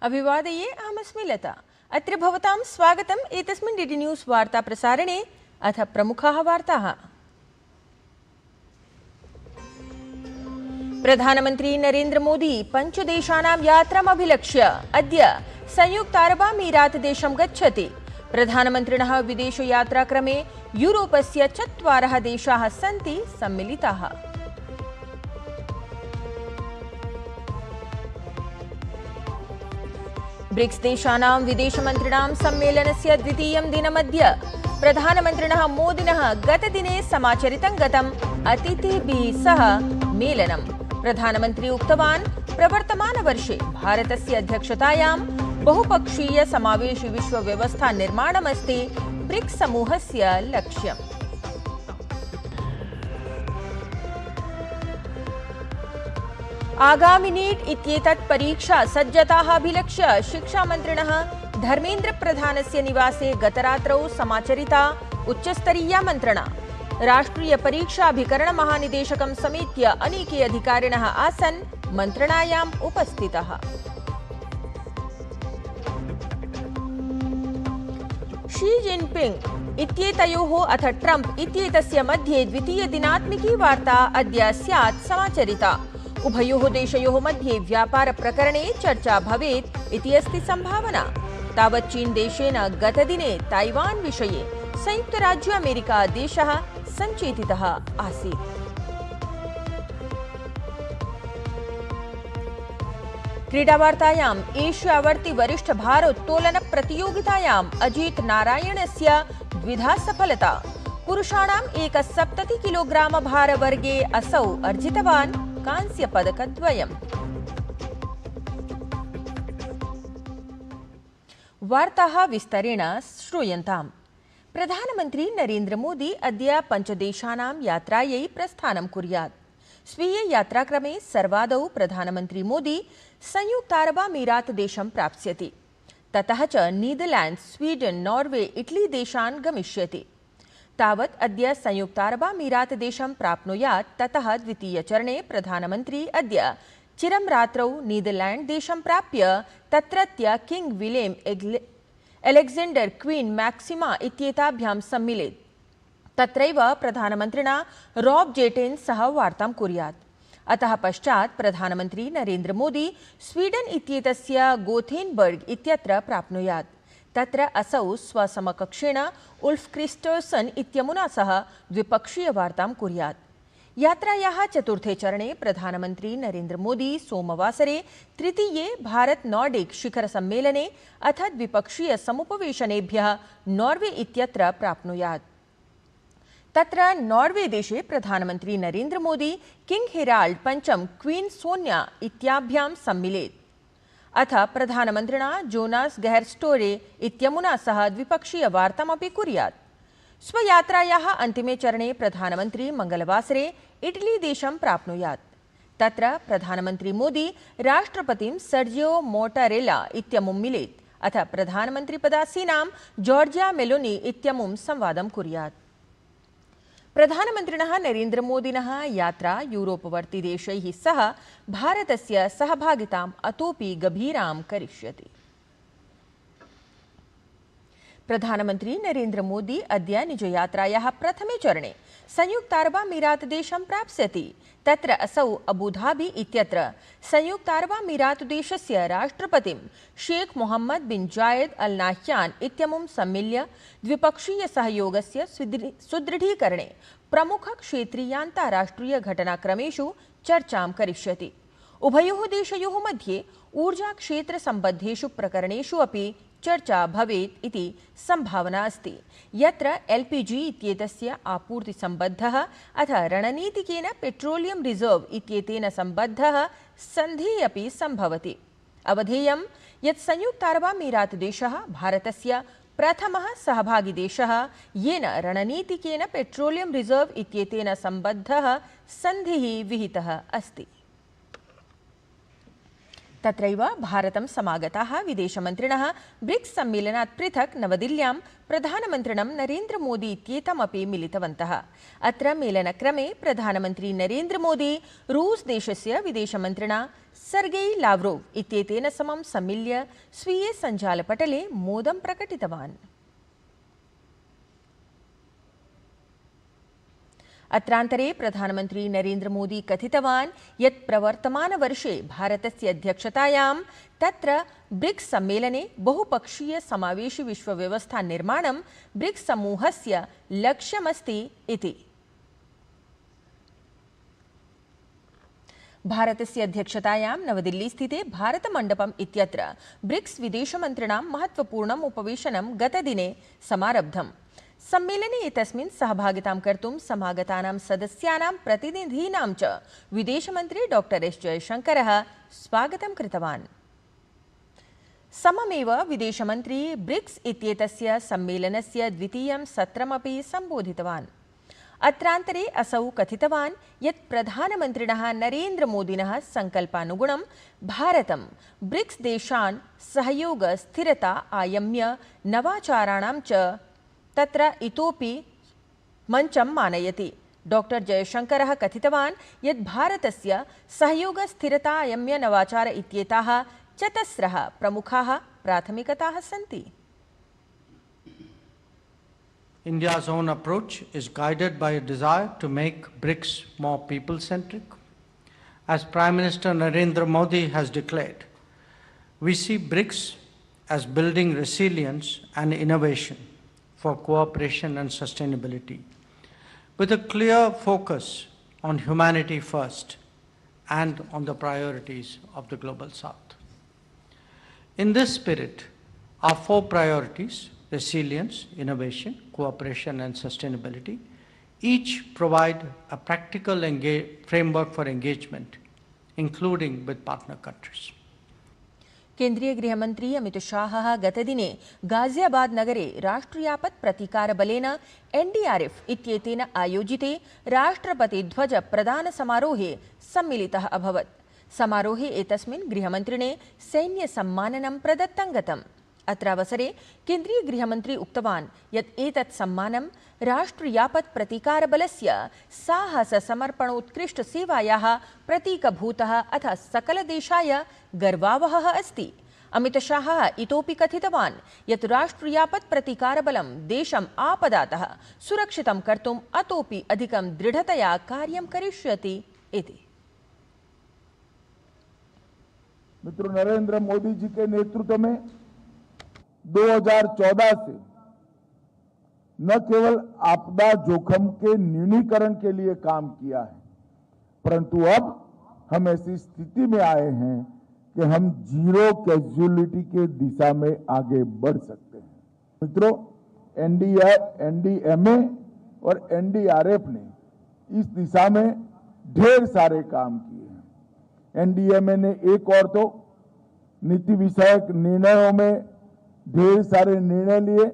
अभिवादये अहमस्मि लता। अत्र भवतां स्वागतम् एतस्मिन् डीडी न्यूज़ वार्ता प्रसारणे। अथ प्रमुखाः वार्ताः। प्रधानमन्त्री नरेन्द्र मोदी पञ्चदेशानां यात्राम् अभिलक्ष्य अद्य संयुक्त अरब अमीरात देशं गच्छति। प्रधानमन्त्रिणः विदेशयात्राक्रमे यूरोपस्य 4 देशाः सन्ति सम्मिलिताः। ब्रिक्स देशानां विदेशमन्त्रिणां सम्मेलनस्य द्वितीयं दिनमद्य प्रधानमन्त्रिणः मोदिनः गतदिने समाचरितं गतम् अतिथिभिः सह मेलनम्। प्रधानमन्त्री उक्तवान् प्रवर्तमानवर्षे भारतस्य अध्यक्षतायां बहुपक्षीय समावेशि विश्वव्यवस्था निर्माणमस्ति ब्रिक्स समूहस्य लक्ष्यम्। आगामि नीट इत्येतत् परीक्षा सज्जताः अभिलक्ष्य शिक्षामन्त्रिणः धर्मेन्द्र प्रधानस्य निवासे गतरात्रौ समाचरिता उच्चस्तरीया मन्त्रणा। राष्ट्रीय परीक्षाभिकरण महानिदेशकं समेत्य अनेके अधिकारिणः आसन् मन्त्रणायाम् उपस्थिताः। शी जिनपिंग इत्येतयोः अथ ट्रम्प इत्येतस्य मध्ये द्वितीयदिनात्मिकी वार्ता अद्य स्यात् समाचरिता। उभयोः देशयोः मध्ये व्यापारप्रकरणे चर्चा भवेत् इति अस्ति सम्भावना। तावत् चीन देशेन गतदिने ताइवान विषये संयुक्तराज्य अमेरिका देशः सञ्चेतितः आसीत्। क्रीडावार्तायाम् एशियावर्ति वरिष्ठ भारोत्तोलन प्रतियोगितायाम् अजित नारायणस्य द्विधा सफलता। पुरुषाणाम् 71 किलोग्राम भारवर्गे असौ अर्जितवान् कांस्यपदकद्वयम्। वार्ताः विस्तरेण श्रूयन्ताम्। प्रधानमन्त्री नरेन्द्र मोदी अद्य पञ्चदेशानां यात्रायै प्रस्थानं कुर्यात्। स्वीये यात्राक्रमे सर्वादौ प्रधानमन्त्री मोदी संयुक्त अरब अमीरात देशं प्राप्स्यति। ततः च नीदरलैंड्स, स्वीडन, नॉर्वे, इटली देशान् गमिष्यति। तावत् अद्य संयुक्त अरब अमीरात देशं प्राप्नुयात्। ततः द्वितीयचरणे प्रधानमन्त्री अद्य चिरं रात्रौ नीदरलैंड देशं प्राप्य तत्रत्य king Willem Alexander queen Maxima इत्येताभ्यां सम्मिलेत्। तत्रैव प्रधानमन्त्रिणा रॉब जेटेन सह वार्तां कुर्यात्। अतः पश्चात् प्रधानमन्त्री नरेन्द्र मोदी स्वीडन इत्येतस्य गोथेनबर्ग इत्यत्र प्राप्नुयात्। तत्र असौ स्वसमकक्षेण उल्फ क्रिस्टर्सन इत्यमुना सह द्विपक्षीय वार्तां कुर्यात्। यात्रायाः चतुर्थे चरणे प्रधानमन्त्री नरेन्द्र मोदी सोमवासरे तृतीये भारत नॉर्डिक शिखर सम्मेलने अथ द्विपक्षीय समुपवेशनेभ्यः नॉर्वे इत्यत्र प्राप्नुयात्। तत्र नॉर्वे देशे प्रधानमन्त्री नरेन्द्र मोदी किंग हेराल्ड पंचम क्वीन सोनिया इत्याभ्यां सम्मिलेत्। अथ प्रधानमन्त्रिणा जोनास गैर्स्टोरे इत्यमुना सह द्विपक्षीय वार्तामपि कुर्यात्। स्वयात्रायाः अन्तिमे चरणे प्रधानमन्त्री मंगलवासरे इटली देशं प्राप्नुयात्। तत्र प्रधानमन्त्री मोदी राष्ट्रपतिं सर्जियो मोटारेला इत्यमुं मिलेत्। अथ प्रधानमन्त्रिपदासीनां जॉर्जिया मेलोनी इत्यमुं संवादं कुर्यात्। प्रधानमन्त्रिणः नरेन्द्र मोदिनः यात्रा यूरोपवर्ति देशैः सह भारतस्य सहभागिताम् अतोपि गभीरां करिष्यति। प्रधानमन्त्री नरेन्द्र मोदी अद्य निजयात्रायाः प्रथमे चरणे संयुक्त अरब अमीरात देशं प्राप्स्यति। तत्र असौ अबुधाबी इत्यत्र संयुक्त अरब अमीरात देशस्य राष्ट्रपतिं शेख मोहम्मद बिन जायद अल नाह्यान इत्यमुं सम्मिल्य द्विपक्षीय सहयोगस्य सुदृढीकरणे प्रमुख क्षेत्रीयान्ताराष्ट्रिय घटनाक्रमेषु चर्चां करिष्यति। उभयोः देशयोः मध्ये ऊर्जा क्षेत्र सम्बद्धेषु प्रकरणेषु अपि चर्चा भवेत् इति संभावना अस्ति। यत्र एलपीजी इत्येतस्य आपूर्ति सम्बद्धः अथ रणनीतिकेन पेट्रोलियम रिजर्व इत्येतेन सम्बद्धः सन्धिः अपि सम्भवति। अवधेयं यत् संयुक्त अरब अमीरात देशः भारतस्य प्रथमः सहभागी देशः येन रणनीतिकेन पेट्रोलियम रिजर्व इत्येतेन सम्बद्धः सन्धिः विहितः अस्ति। तत्रैव भारतं समागताः विदेशमन्त्रिणः ब्रिक्स सम्मेलनात् पृथक् नवदिल्ल्यां प्रधानमन्त्रिणं नरेन्द्रमोदी इत्येतमपि मिलितवन्तः। अत्र मेलनक्रमे प्रधानमन्त्री नरेन्द्रमोदी रूस् देशस्य विदेशमन्त्रिणा सर्गेई लाव्रोव इत्येतेन समं सम्मिल्य स्वीये सञ्जालपटले मोदं प्रकटितवान्। अत्रान्तरे प्रधानमन्त्री नरेन्द्रमोदी कथितवान् यत् प्रवर्तमानवर्षे भारतस्य अध्यक्षतायां तत्र ब्रिक्स सम्मेलने बहुपक्षीय समावेशि विश्वव्यवस्था निर्माणं ब्रिक्स समूहस्य लक्ष्यमस्ति इति। भारतस्य अध्यक्षतायां नवदिल्लीस्थिते भारतमण्डपम् इत्यत्र ब्रिक्स विदेशमन्त्रिणां महत्त्वपूर्णम् उपवेशनं गतदिने समारब्धम्। सम्मेलने एतस्मिन् सहभागितां कर्तुं समागतानां सदस्यानां प्रतिनिधीनां च विदेशमन्त्री डॉक्टर एस जयशंकरः स्वागतं कृतवान्। सममेव विदेशमन्त्री ब्रिक्स इत्येतस्य सम्मेलनस्य द्वितीयं सत्रमपि सम्बोधितवान्। अत्रान्तरे असौ कथितवान् यत् प्रधानमन्त्रिणः नरेन्द्रमोदिनः सङ्कल्पानुगुणं भारतं ब्रिक्स देशान् सहयोग स्थिरता आयम्य नवाचाराणां च तत्र इतोपि मञ्चं मानयति। डॉक्टर जयशंकरः कथितवान् यत् भारतस्य सहयोग स्थिरता आयम्य नवाचार इत्येताः चतस्रः प्रमुखाः प्राथमिकताः सन्ति। India's own approach is guided by a desire to make BRICS more people-centric. As Prime Minister Narendra Modi has declared, we see BRICS as building resilience and innovation for cooperation and sustainability, with a clear focus on humanity first and on the priorities of the Global South. In this spirit, our four priorities, resilience, innovation, cooperation and sustainability, each provide a practical framework for engagement, including with partner countries. केन्द्रीय गृहमन्त्री अमित शाहः गतदिने गाजियाबाद नगरे राष्ट्रियापत् प्रतिकारबलेन NDRF इत्येतेन आयोजिते राष्ट्रपतिध्वज प्रदान समारोहे सम्मिलितः अभवत्। समारोहे एतस्मिन् गृहमन्त्रिणे सैन्यसम्माननं प्रदत्तं गतम्। अत्रावसरे केन्द्रीय गृहमन्त्री उक्तवान् यत् एतत् सम्मानं राष्ट्रियापत् प्रतिकारबलस्य साहस समर्पणोत्कृष्ट सेवायाः प्रतीकभूतः अथ सकलदेशाय गर्वावहः अस्ति। अमित शाहः इतोपि कथितवान् यत् राष्ट्रियापत् प्रतिकारबलं देशम् आपदातः सुरक्षितं कर्तुम् अतोपि अधिकं दृढतया कार्यं करिष्यति इति। मित्रों, नरेंद्र मोदी जी के नेतृत्व में 2014 से न केवल आपदा जोखिम के न्यूनीकरण के लिए काम किया है, परंतु अब हम ऐसी स्थिति में आए हैं कि हम जीरो कैजुअलिटी के दिशा में आगे बढ़ सकते हैं। मित्रों, एनडीएमए और एनडीआरएफ ने इस दिशा में ढेर सारे काम किए हैं। एनडीएमए ने एक और तो नीति विषयक निर्णयों में ढेर सारे निर्णय लिए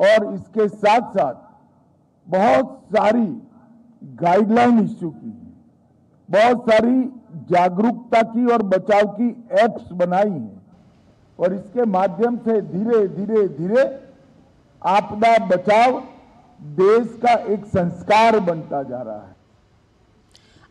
और इसके साथ साथ बहुत सारी गाइडलाइन इश्यू की, बहुत सारी जागरूकता की और बचाव की एप्स बनाई हैं और इसके माध्यम से धीरे धीरे धीरे आपदा बचाव देश का एक संस्कार बनता जा रहा है।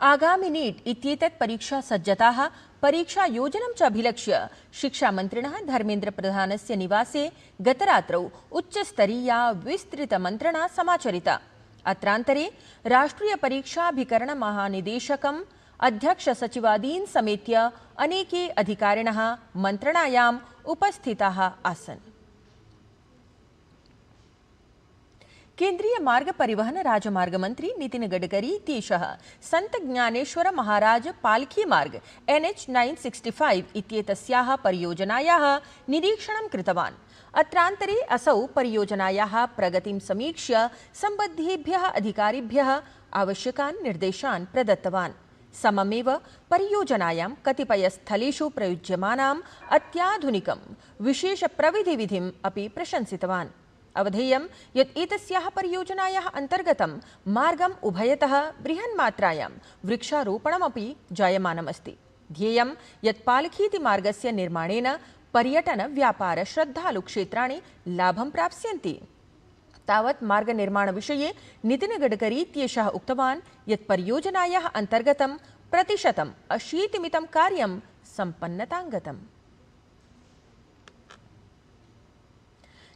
आगामि नीट इत्येतत् परीक्षा सज्जताः परीक्षा योजनं च अभिलक्ष्य शिक्षामन्त्रिणः धर्मेन्द्र प्रधानस्य निवासे गतरात्रौ उच्चस्तरीया विस्तृतमन्त्रणा समाचरिता। अत्रान्तरे राष्ट्रिय परीक्षाभिकरण महानिदेशकम् अध्यक्ष सचिवादीन् समेत्य अनेके अधिकारिणः मन्त्रणायाम् उपस्थिताः आसन्। केन्द्रीय मार्ग परिवहन राजमार्ग मंत्री नितिन गडकरी इत्येषः संत ज्ञानेश्वर महाराज पालखी मार्ग NH 965 इत्येतस्याः परियोजनायाः निरीक्षणं कृतवान्। अत्रान्तरे असौ परियोजनायाः प्रगतिं समीक्ष्य सम्बद्धेभ्यः अधिकारिभ्यः आवश्यकान् निर्देशान् प्रदत्तवान्। सममेव परियोजनायां कतिपयस्थलेषु प्रयुज्यमानाम् अत्याधुनिकं विशेष प्रविधिविधिम् अपि प्रशंसितवान्। अवधेयं यत् एतस्याः परियोजनायाः अन्तर्गतं मार्गम् उभयतः बृहन्मात्रायां वृक्षारोपणमपि जायमानमस्ति। ध्येयं यत् पालखीतिमार्गस्य निर्माणेन पर्यटन व्यापार श्रद्धालुक्षेत्राणि लाभं प्राप्स्यन्ति। तावत् मार्गनिर्माणविषये नितिन गडकरी इत्येषः उक्तवान् यत् परियोजनायाः अन्तर्गतं 80% कार्यं सम्पन्नताङ्गतम्।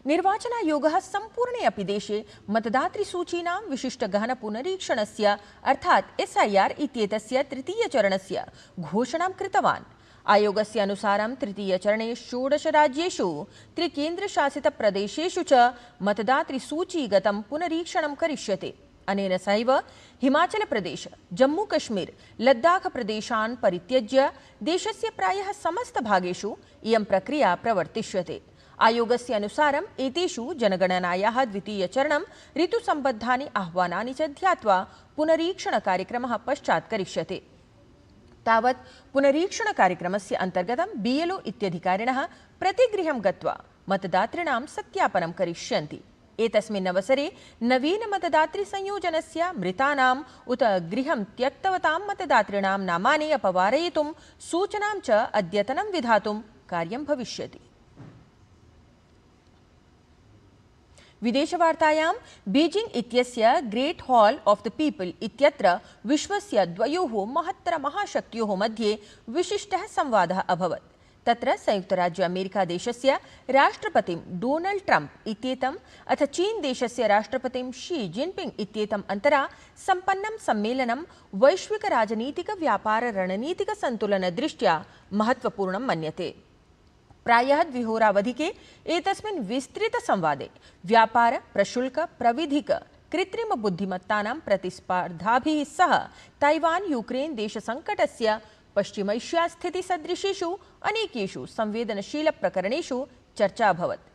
निर्वाचनायोगः सम्पूर्णे अपि देशे मतदातृसूचीनां विशिष्टगहन पुनरीक्षणस्य अर्थात् SIR इत्येतस्य तृतीयचरणस्य घोषणां कृतवान्। आयोगस्य अनुसारं तृतीयचरणे 16 राज्येषु 3 केन्द्रशासितप्रदेशेषु च मतदातृसूचीगतं पुनरीक्षणं करिष्यते। अनेन सहैव हिमाचलप्रदेश, जम्मूकश्मीर, लद्दाखप्रदेशान् परित्यज्य देशस्य प्रायः समस्तभागेषु इयं प्रक्रिया प्रवर्तिष्यते। आयोगस्य अनुसारम् एतेषु जनगणनायाः द्वितीयचरणं ऋतुसम्बद्धानि आह्वानानि च ध्यात्वा पुनरीक्षणकार्यक्रमः पश्चात् करिष्यते। तावत् पुनरीक्षणकार्यक्रमस्य अन्तर्गतं BLO इत्यधिकारिणः प्रतिगृहं गत्वा मतदातॄणां सत्यापनं करिष्यन्ति। एतस्मिन् अवसरे नवीनमतदातृसंयोजनस्य मृतानाम् उत गृहं त्यक्तवतां मतदातॄणां नामानि अपवारयितुं सूचनां च अद्यतनं विधातुं कार्यं भविष्यति। विदेशवार्तायां बीजिंग इत्यस्य great hall of the people इत्यत्र विश्वस्य द्वयोः महत्तरमहाशक्त्योः मध्ये विशिष्टः संवादः अभवत्। तत्र संयुक्तराज्य अमेरिकादेशस्य राष्ट्रपतिं डोनाल्ड ट्रम्प इत्येतम् अथ चीन देशस्य राष्ट्रपतिं शी जिनपिंग इत्येतम् अन्तरा सम्पन्नं सम्मेलनं वैश्विकराजनीतिक-व्यापार-रणनीतिक-सन्तुलनदृष्ट्या महत्त्वपूर्णं मन्यते। प्रायः 2 होरावधिके एतस्मिन् विस्तृतसंवादे व्यापार, प्रशुल्क, प्रविधिक, कृत्रिम बुद्धिमत्तानां प्रतिस्पर्धाभिः सह ताइवान यूक्रेन देशसङ्कटस्य पश्चिमैष्यास्थितिसदृशेषु अनेकेषु संवेदनशीलप्रकरणेषु चर्चा अभवत्।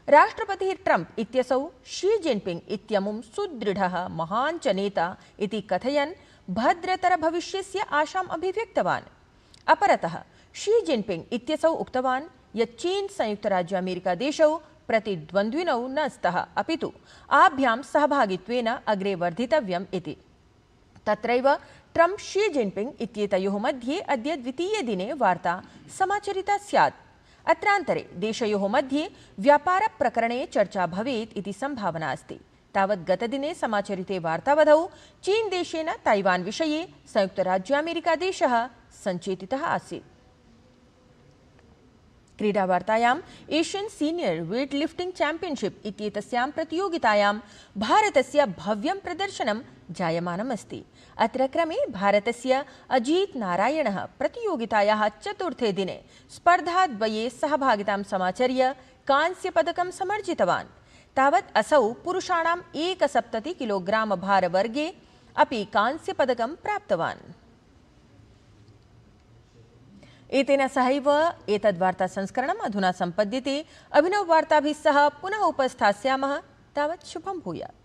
राष्ट्रपतिः ट्रम्प इत्यसौ शी जिनपिंग इत्यमुं सुदृढः महान् च नेता इति कथयन् भद्रतरभविष्यस्य आशाम् अभिव्यक्तवान्। अपरतः शी जिनपिंग इत्यसौ उक्तवान् यत् चीन संयुक्तराज्य अमेरिकादेशौ प्रतिद्वन्द्विनौ न स्तः अपितु आभ्यां सहभागित्वेन अग्रे वर्धितव्यम् इति। तत्रैव ट्रम्प शी जिनपिंग इत्येतयोः मध्ये अद्य द्वितीये दिने वार्ता समाचरिता स्यात्। अत्रान्तरे देशयोः मध्ये व्यापारप्रकरणे चर्चा भवेत् इति सम्भावना अस्ति। तावत् गतदिने समाचरिते वार्तावधौ चीन देशेन ताइवान विषये संयुक्तराज्य अमेरिकादेशः सञ्चेतितः आसीत्। क्रीडावार्तायाम् Asian senior weightlifting championship इत्येतस्यां प्रतियोगितायां भारतस्य भव्यं प्रदर्शनं जायमानम् अस्ति। अत्र क्रमे भारतस्य अजीत नारायणः प्रतियोगितायाः चतुर्थे दिने स्पर्धाद्वये सहभागितां समाचर्य कांस्यपदकं समर्जितवान्। तावत् असौ पुरुषाणां 71 किलोग्राम भारवर्गे अपि कांस्यपदकं प्राप्तवान्। एतेन सहैव एतद्वार्तासंस्करणम् अधुना सम्पद्यते। अभिनववार्ताभिः सह पुनः उपस्थास्यामः। तावत् शुभं भूयात्।